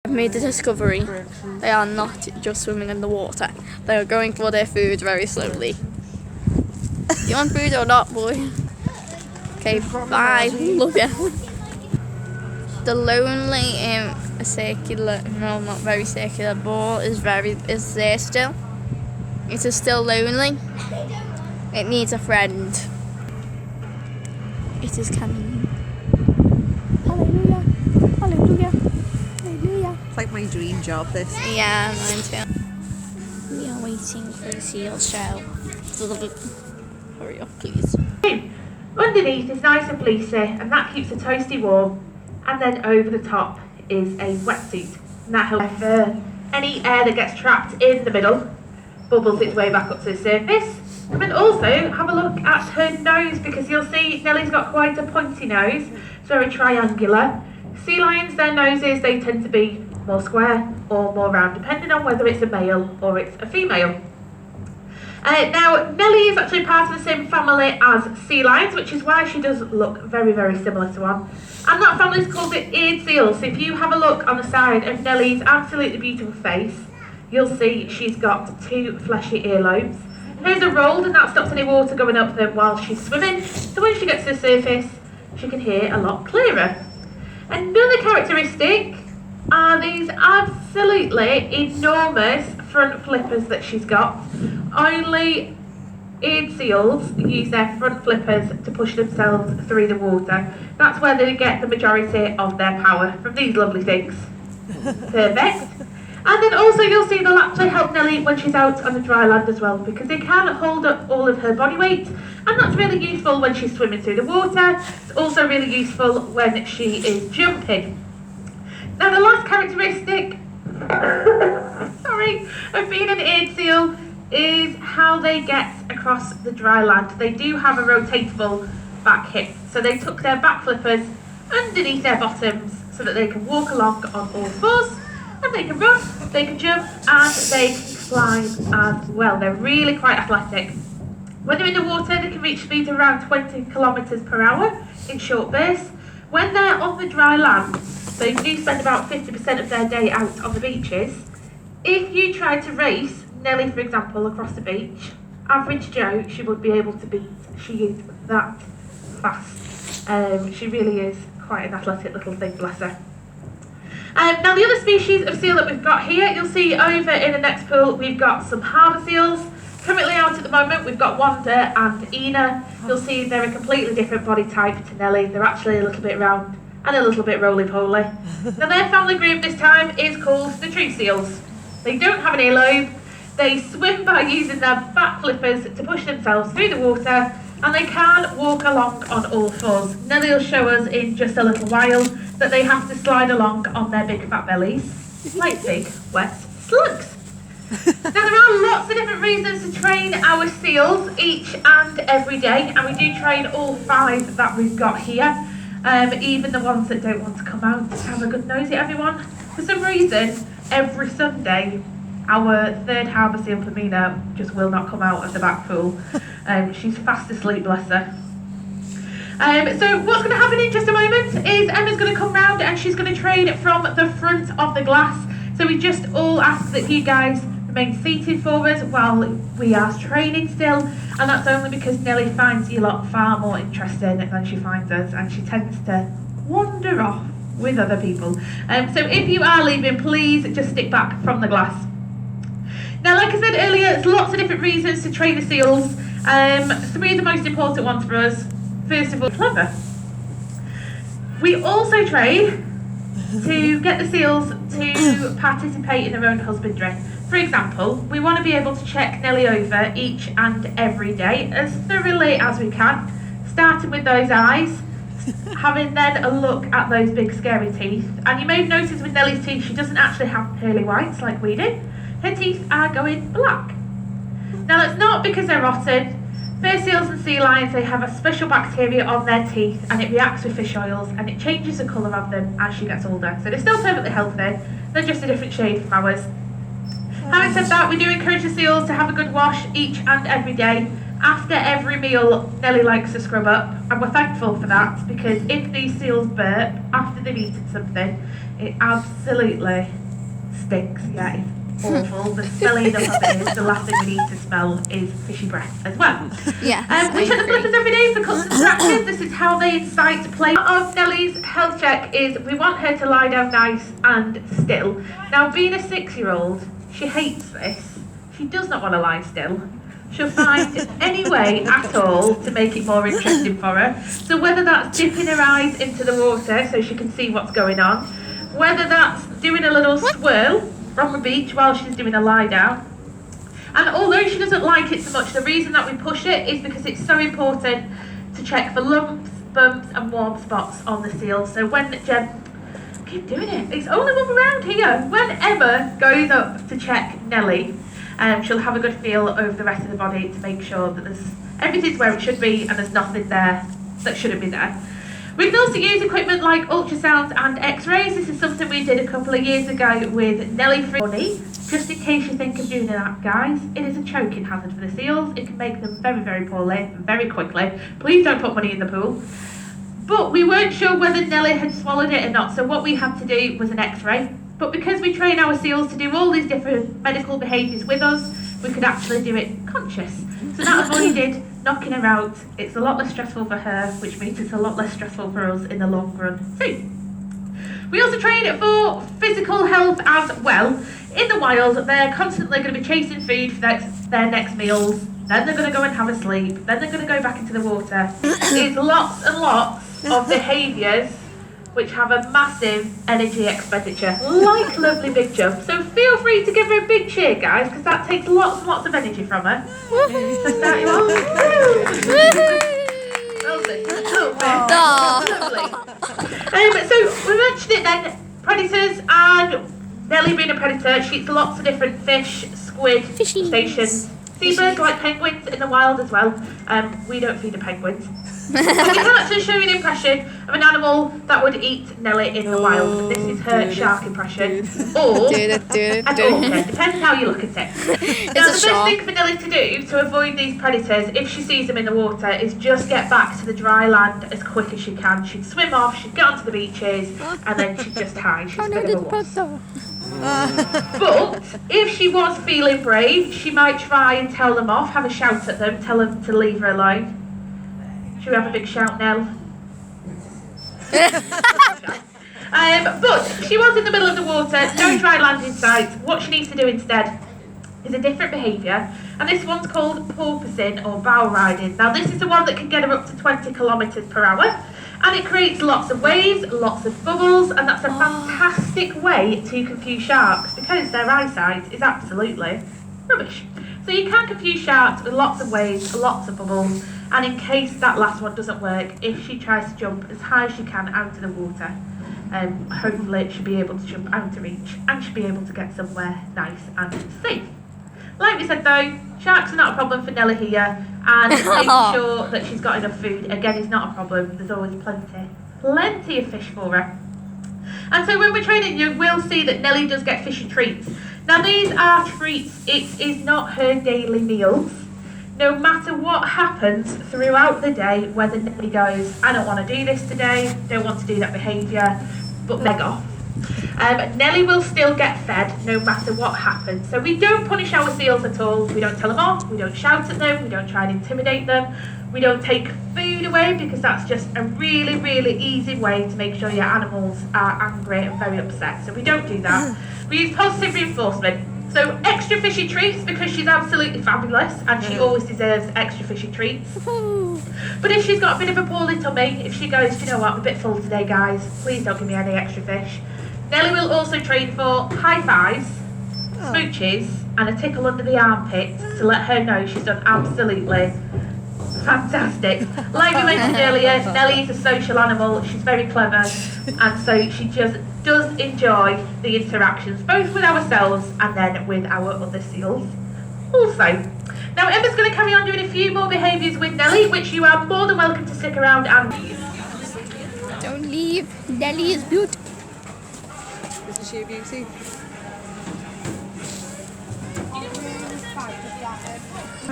I've made the discovery. They are not just swimming in the water. They are going for their food very slowly. Do you want food or not, boy? Okay, bye. Love you. The lonely circular, no, not very circular ball is there still. It is still lonely. It needs a friend. It is coming. Hallelujah. Hallelujah. Hallelujah. It's like my dream job, this. Yeah, mine too. We are waiting for the seal show. Hurry up, please. Underneath is nice and fleecy, and that keeps the toasty warm. And then over the top is a wetsuit, and that helps for any air that gets trapped in the middle, bubbles its way back up to the surface. And then also have a look at her nose, because you'll see Nellie's got quite a pointy nose. It's very triangular. Sea lions, their noses, they tend to be more square or more round, depending on whether it's a male or it's a female. Now, Nellie is actually part of the same family as sea lions, which is why she does look very, very similar to one. And that family is called the eared seals. So if you have a look on the side of Nellie's absolutely beautiful face, you'll see she's got two fleshy earlobes. Hers are rolled, and that stops any water going up them while she's swimming. So when she gets to the surface, she can hear a lot clearer. Another characteristic are these absolutely enormous front flippers that she's got. Only eared seals use their front flippers to push themselves through the water. That's where they get the majority of their power, from these lovely things. Perfect. And then also you'll see they'll actually help Nellie when she's out on the dry land as well, because they can hold up all of her body weight, and that's really useful when she's swimming through the water. It's also really useful when she is jumping. Now the last characteristic of being an eared seal is how they get across the dry land. They do have a rotatable back hip, so they tuck their back flippers underneath their bottoms so that they can walk along on all fours, and they can run, they can jump, and they can climb as well. They're really quite athletic. When they're in the water, they can reach speeds around 20 kilometres per hour in short bursts. When they're on the dry land, they do spend about 50% of their day out on the beaches. If you try to race Nellie, for example, across the beach, average Joe, she would be able to beat. She is that fast. She really is quite an athletic little thing, bless her. Now the other species of seal that we've got here, you'll see over in the next pool, we've got some harbour seals. Currently out at the moment, we've got Wanda and Ina. You'll see they're a completely different body type to Nellie. They're actually a little bit round and a little bit roly-poly. Now their family group this time is called the true seals. They don't have an earlobe. They swim by using their back flippers to push themselves through the water, and they can walk along on all fours. Nellie will show us in just a little while that they have to slide along on their big fat bellies, like big wet slugs. Now there are lots of different reasons to train our seals each and every day, and we do train all 5 that we've got here, even the ones that don't want to come out to have a good nosy at everyone. For some reason, every Sunday, our third harbour seal, Pamina, just will not come out of the back pool. She's fast asleep, bless her. So what's going to happen in just a moment is Emma's going to come round and she's going to train from the front of the glass. So we just all ask that you guys remain seated for us while we are training still, and that's only because Nellie finds you lot far more interesting than she finds us, and she tends to wander off with other people. So if you are leaving, please just stick back from the glass. Now, like I said earlier, there's lots of different reasons to train the seals. 3 of the most important ones for us. First of all, clever. We also train to get the seals to participate in their own husbandry. For example, we want to be able to check Nellie over each and every day as thoroughly as we can, starting with those eyes, having then a look at those big scary teeth. And you may have noticed with Nellie's teeth, she doesn't actually have pearly whites like we do. Her teeth are going black. Now that's not because they're rotten. Fur seals and sea lions, they have a special bacteria on their teeth, and it reacts with fish oils and it changes the colour of them as she gets older. So they're still perfectly healthy, they're just a different shade from ours. Having said that, we do encourage the seals to have a good wash each and every day. After every meal, Nellie likes to scrub up, and we're thankful for that, because if these seals burp after they've eaten something, It absolutely stinks. Yeah, it's awful. The smelly enough of it is, the last thing we need to smell is fishy breath as well. Yes, We check the flippers every day for cuts and scratches. This is how they incite play. Part of Nellie's health check is we want her to lie down nice and still. Now, being a 6-year-old, she hates this. She does not want to lie still. She'll find any way at all to make it more interesting for her. So whether that's dipping her eyes into the water so she can see what's going on, whether that's doing a little swirl from the beach while she's doing a lie down. And although she doesn't like it so much, the reason that we push it is because it's so important to check for lumps, bumps and warm spots on the seal. So when Jem, keep doing it, it's only one around here. When Emma goes up to check Nellie, she'll have a good feel over the rest of the body to make sure that everything's where it should be and there's nothing there that shouldn't be there. We can also use equipment like ultrasounds and x-rays. This is something we did a couple of years ago with Nellie Free. Just in case you think of doing that, guys, it is a choking hazard for the seals. It can make them very, very poorly, very quickly. Please don't put money in the pool. But we weren't sure whether Nellie had swallowed it or not, so what we had to do was an x-ray. But because we train our seals to do all these different medical behaviours with us, we could actually do it conscious. So that avoided knocking her out. It's a lot less stressful for her, which means it's a lot less stressful for us in the long run too. We also train it for physical health as well. In the wild, they're constantly going to be chasing food for their next meals, then they're going to go and have a sleep, then they're going to go back into the water. It's lots and lots of behaviours which have a massive energy expenditure, like lovely Big Jump. So feel free to give her a big cheer, guys, because that takes lots and lots of energy from her. So start you off. Lovely. So we mentioned it then, predators, and Nellie being a predator, she eats lots of different fish, squid, crustaceans, seabirds like penguins in the wild as well. We don't feed the penguins. We can actually show you an impression of an animal that would eat Nellie in the wild. This is her shark impression. Or an orca, depends how you look at it. Now, the best thing for Nellie to do to avoid these predators, if she sees them in the water, is just get back to the dry land as quick as she can. She'd swim off, she'd get onto the beaches, and then she'd just hide. She's a bit of a wuss. But if she was feeling brave, she might try and tell them off, have a shout at them, tell them to leave her alone. Should we have a big shout, Nell? But she was in the middle of the water, no dry land in sight. What she needs to do instead is a different behaviour, and this one's called porpoising or bow riding. Now this is the one that can get her up to 20 kilometres per hour, and it creates lots of waves, lots of bubbles, and that's a fantastic way to confuse sharks because their eyesight is absolutely rubbish. So you can confuse sharks with lots of waves, lots of bubbles, and in case that last one doesn't work, if she tries to jump as high as she can out of the water, hopefully she'll be able to jump out of reach and she'll be able to get somewhere nice and safe. Like we said though, sharks are not a problem for Nellie here, and making sure that she's got enough food, again, is not a problem. There's always plenty of fish for her. And so when we're training, you will see that Nellie does get fishy treats. Now these are treats, it is not her daily meals. No matter what happens throughout the day, whether Nellie goes, I don't want to do this today, don't want to do that behaviour, but leg off. Nellie will still get fed no matter what happens. So we don't punish our seals at all. We don't tell them off, we don't shout at them, we don't try and intimidate them, we don't take food away because that's just a really, really easy way to make sure your animals are angry and very upset. So we don't do that. We use positive reinforcement. So extra fishy treats because she's absolutely fabulous and she always deserves extra fishy treats. But if she's got a bit of a poorly tummy, if she goes, do you know what, I'm a bit full today guys, please don't give me any extra fish. Nellie will also train for high fives, smooches and a tickle under the armpit to let her know she's done absolutely fantastic. Like we mentioned earlier, Nellie is a social animal, she's very clever, and so she just does enjoy the interactions, both with ourselves and then with our other seals also. Now Emma's going to carry on doing a few more behaviours with Nellie, which you are more than welcome to stick around and... Don't leave, Nellie is beautiful. Isn't she a beauty?